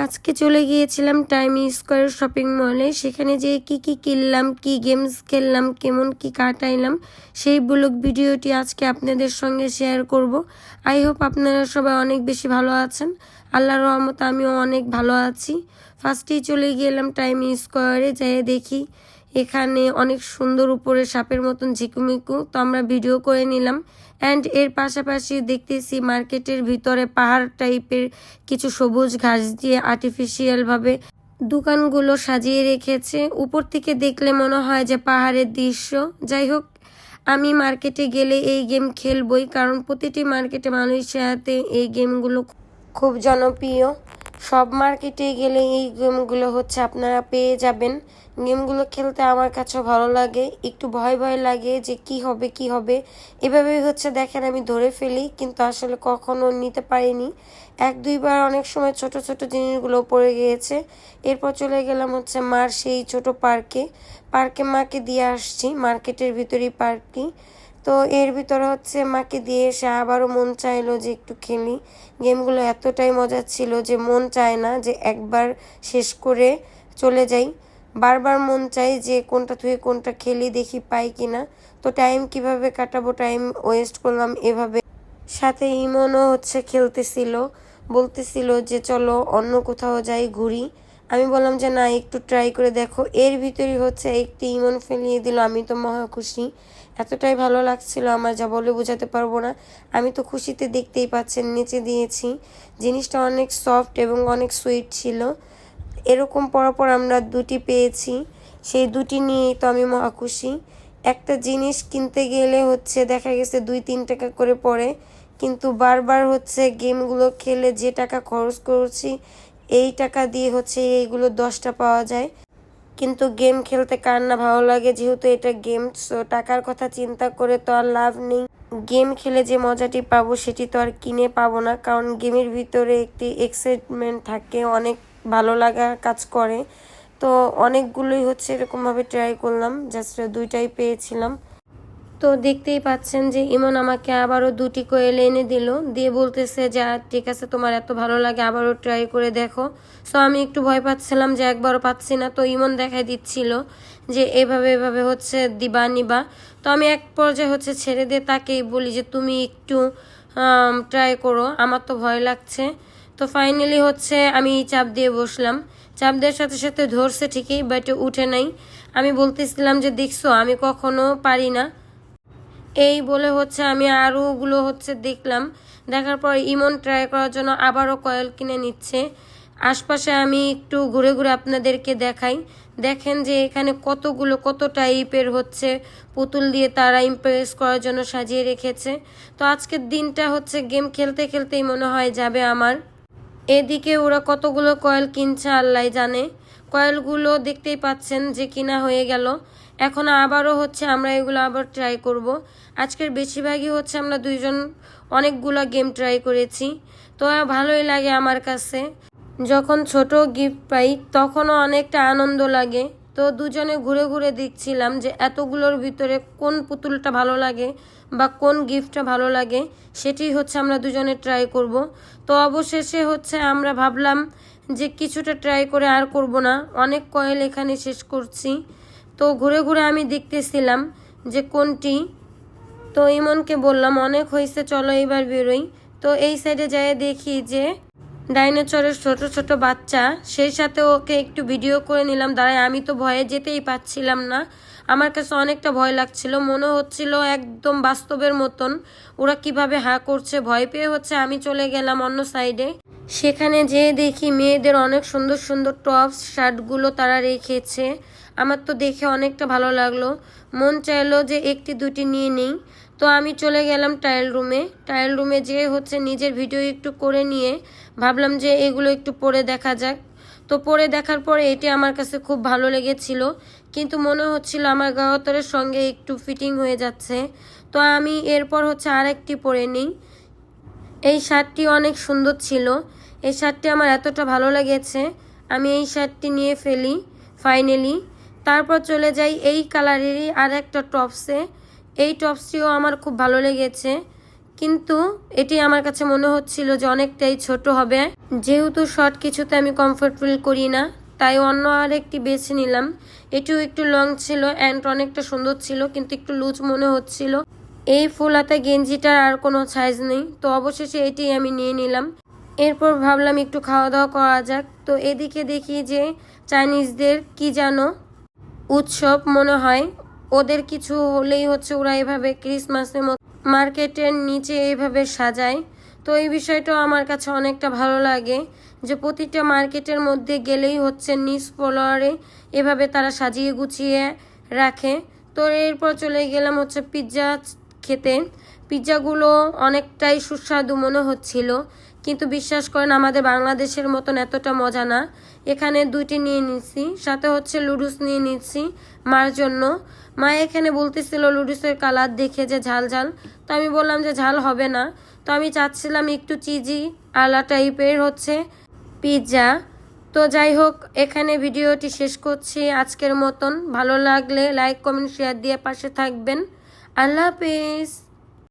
আজকে চলে গিয়েছিলাম টাইম স্কোয়ার শপিং মলে। সেখানে যেয়ে কি কি কিনলাম, কি গেমস খেললাম, কেমন কি কাটাইলাম, সেই ব্লগ ভিডিওটি আজকে আপনাদের সঙ্গে শেয়ার করব। আই হোপ আপনারা সবাই অনেক বেশি ভালো আছেন। আল্লাহর রহমতে আমিও অনেক ভালো আছি। ফার্স্টেই চলে গেলাম টাইম স্কোয়ারে, যেয়ে দেখি এখানে অনেক সুন্দর উপরে সাপের মতন ঝিকুমিকু, তো আমরা ভিডিও করে নিলাম। অ্যান্ড এর পাশাপাশি দেখতেছি মার্কেটের ভিতরে পাহাড় টাইপের কিছু সবুজ ঘাস দিয়ে আর্টিফিশিয়ালভাবে দোকানগুলো সাজিয়ে রেখেছে। উপর থেকে দেখলে মনে হয় যে পাহাড়ের দৃশ্য। যাই হোক, আমি মার্কেটে গেলে এই গেম খেলবই, কারণ প্রতিটি মার্কেটে মানুষের হাতে এই গেমগুলো খুব জনপ্রিয়। সব মার্কেটে গেলে এই গেমগুলো আপনারা পেয়ে যাবেন। গেমগুলো খেলতে আমার কাছেও ভালো লাগে, একটু ভয় ভয় লাগে যে কি হবে কি হবে। এভাবেই দেখেন আমি ধরে ফেলি, কিন্তু আসলে কখনো নিতে পারিনি। এক দুইবার অনেক সময় ছোট ছোট জিনিসগুলো পড়ে গিয়েছে। এরপর চলে গেলাম মার সেই ছোট পার্কে মাকে দিয়ে আসছি। মার্কেটের ভিতরেই পার্কটি, তো এর ভিতরে মাকে দিয়ে এসে আবারও মন চাইলো যে একটু খেলি। গেমগুলো এতটাই মজার ছিল যে মন চায় না যে একবার শেষ করে চলে যাই। বারবার মন চাই যে কোনটা থেকে কোনটা খেলি, দেখি পাই কিনা। তো টাইম কিভাবে কাটাবো, টাইম ওয়েস্ট করলাম এভাবে। সাথে ইমনও খেলতেছিল, বলতেছিল যে চলো অন্য কোথাও যাই ঘুরি। আমি বললাম যে না, একটু ট্রাই করে দেখো। এর ভিতরেই একটি ইমন ফেলিয়ে দিল। আমি তো মহা খুশি, এতটাই ভালো লাগছিল আমার যা বলে বোঝাতে পারবো না। আমি তো খুশিতে দেখতেই পাচ্ছেন নিচে দিয়েছি। জিনিসটা অনেক সফট এবং অনেক সুইট ছিল। এরকম পরপর আমরা দুটি পেয়েছি, সেই দুটি নিয়েই তো আমি মহা খুশি। একটা জিনিস কিনতে গেলে দেখা গেছে 2-3 টাকা করে পড়ে, কিন্তু বারবার গেমগুলো খেলে যে টাকা খরচ করছি এই টাকা দিয়ে এইগুলো 10টা পাওয়া যায়। কিন্তু গেম খেলতে কার না ভালো লাগে, যেহেতু এটা গেম, সো টাকার কথা চিন্তা করে তো আর লাভ নেই। গেম খেলে যে মজাটি পাবো সেটি তো আর কিনে পাবো না, কারণ গেমের ভিতরে একটি এক্সাইটমেন্ট থাকে, অনেক ভালো লাগা কাজ করে। তো অনেকগুলোই এরকমভাবে ট্রাই করলাম, জাস্ট 2টাই পেয়েছিলাম। তো দেখতেই পাচ্ছেন যে ইমন আমাকে আবারও 2টি কোয়েল এনে দিল, দিয়ে বলতেছে যে ঠিক আছে, তোমার এত ভালো লাগে আবারও ট্রাই করে দেখো। সো আমি একটু ভয় পাচ্ছিলাম যে একবারও পাচ্ছি না, তো ইমন দেখাই দিচ্ছিল যে এভাবে এভাবে দিবা নিবা। তো আমি এক পর্যায়ে ছেড়ে দিয়ে তাকেই বলি যে তুমি একটু ট্রাই করো, আমার তো ভয় লাগছে। তো ফাইনালি আমি চাপ দিয়ে বসলাম। চাপ দেওয়ার সাথে সাথে ধরছে ঠিকই, বাট উঠে নাই। আমি বলতেছিলাম যে দেখছো আমি কখনো পারি না। এই বলে আমি আরোগুলো দেখলাম। দেখার পর ইমন ট্রাই করার জন্য আবারও কয়েল কিনে নিচ্ছে। আশপাশে আমি একটু ঘুরে ঘুরে আপনাদেরকে দেখাই। দেখেন যে এখানে কতগুলো কত টাইপের পুতুল দিয়ে তারা ইমপ্রেস করার জন্য সাজিয়ে রেখেছে। তো আজকের দিনটা গেম খেলতে খেলতেই মনে হয় যাবে আমার। এদিকে ওরা কতগুলো কয়েল কিনছে আল্লাহ জানে। কয়েলগুলো দেখতেই পাচ্ছেন যে কিনা হয়ে গেল। এখন আবারও আমরা এগুলো আবার ট্রাই করব। আজকের বেশিরভাগই আমরা দুইজন অনেকগুলো গেম ট্রাই করেছি। তো ভালোই লাগে আমার কাছে। যখন ছোট গিফট পাই তখনও অনেকটা আনন্দ লাগে। তো দুজনে ঘুরে ঘুরে দেখছিলাম যে এতগুলোর ভিতরে কোন পুতুলটা ভালো লাগে বা কোন গিফটটা ভালো লাগে, সেটি আমরা দুজনে ট্রাই করব। তো অবশেষে আমরা ভাবলাম যে কিছুটা ট্রাই করে আর করব না, অনেক কয়েল এখানে শেষ করছি। তো ঘুরে ঘুরে আমি দেখতেছিলাম যে কোনটি। তো ইমনকে বললাম অনেক হয়েছে, চলো এবার বেরোই। তো এই সাইডে যাই দেখি যে ডাইনোসরের ছোট ছোট বাচ্চা, সেই সাথে ওকে একটু ভিডিও করে নিলাম দাঁড়ায়। আমি তো ভয়ে যেতেই পাচ্ছিলাম না, আমার কাছে অনেকটা ভয় লাগছিল, মনে হচ্ছিল একদম বাস্তবের মতন ওরা কিভাবে হা করছে। ভয় পেয়ে আমি চলে গেলাম অন্য সাইডে। সেখানে যেয়ে দেখি মেয়েদের অনেক সুন্দর সুন্দর টপস শার্টগুলো তারা রেখেছে। আমার তো দেখে অনেকটা ভালো লাগলো, মন চাইলো যে একটি দুটি নিয়ে নিই। তো আমি চলে গেলাম ট্রায়াল রুমে যেয়ে নিজের ভিডিও একটু করে নিয়ে ভাবলাম যে এগুলো একটু পরে দেখা যাক। তো পরে দেখার পরে এটি আমার কাছে খুব ভালো লেগেছিল, কিন্তু মনে হচ্ছিল আমার গাওয়াতরের সঙ্গে একটু ফিটিং হয়ে যাচ্ছে। তো আমি এরপর আরেকটি পরে নিই। এই শার্টটি অনেক সুন্দর ছিল, এই শার্টটি আমার এতটা ভালো লেগেছে, আমি এই শার্টটি নিয়ে ফেলি ফাইনালি। তারপর চলে যাই এই কালারেরই আর একটা টপসে। এই টপসটিও আমার খুব ভালো লেগেছে, কিন্তু এটি আমার কাছে মনে হচ্ছিল যে অনেকটাই ছোট হবে। যেহেতু শর্ট কিছুতে আমি কমফোর্ট ফিল করি না, তাই অন্য আরেকটি বেছে নিলাম। এটিও একটু লং ছিল অ্যান্ড অনেকটা সুন্দর ছিল, কিন্তু একটু লুজ মনে হচ্ছিল। এই ফুল হাতা গেঞ্জিটার আর কোনো সাইজ নেই, তো অবশেষে এটি আমি নিয়ে নিলাম। এরপর ভাবলাম একটু খাওয়া দাওয়া করা যাক। তো এদিকে দেখি যে চাইনিজদের কি যেন উৎসব মনে হয়, ওদের কিছু হলেই হচ্ছে ওরা এভাবে ক্রিসমাসের মতো মার্কেটের নিচে এইভাবে সাজায়। তো এই বিষয়টাও আমার কাছে অনেকটা ভালো লাগে যে প্রতিটা মার্কেটের মধ্যে গেলেই হচ্ছে নিচ ফ্লোরে এভাবে তারা সাজিয়ে গুছিয়ে রাখে। তো এরপর চলে গেলাম হচ্ছে পিৎজা খেতে। পিৎজাগুলো অনেকটাই সুস্বাদু মনে হচ্ছিল, কিন্তু বিশ্বাস করেন আমাদের বাংলাদেশের মতন এতটা মজা না। এখানে 2টি নিয়ে নিচ্ছি, সাথে হচ্ছে লুডুস নিয়ে নিচ্ছি মার জন্য। মা এখানে বলতেছিল লুডুসের কালার দেখে যে ঝাল ঝাল, তো আমি বললাম যে ঝাল হবে না। তো আমি চাচ্ছিলাম একটু চিজি আলা টাইপের হচ্ছে পিৎজা। তো যাই হোক, এখানে ভিডিওটি শেষ করছি আজকের মতন। ভালো লাগলে লাইক কমেন্ট শেয়ার দিয়ে পাশে থাকবেন। আল্লাহ হাফেজ।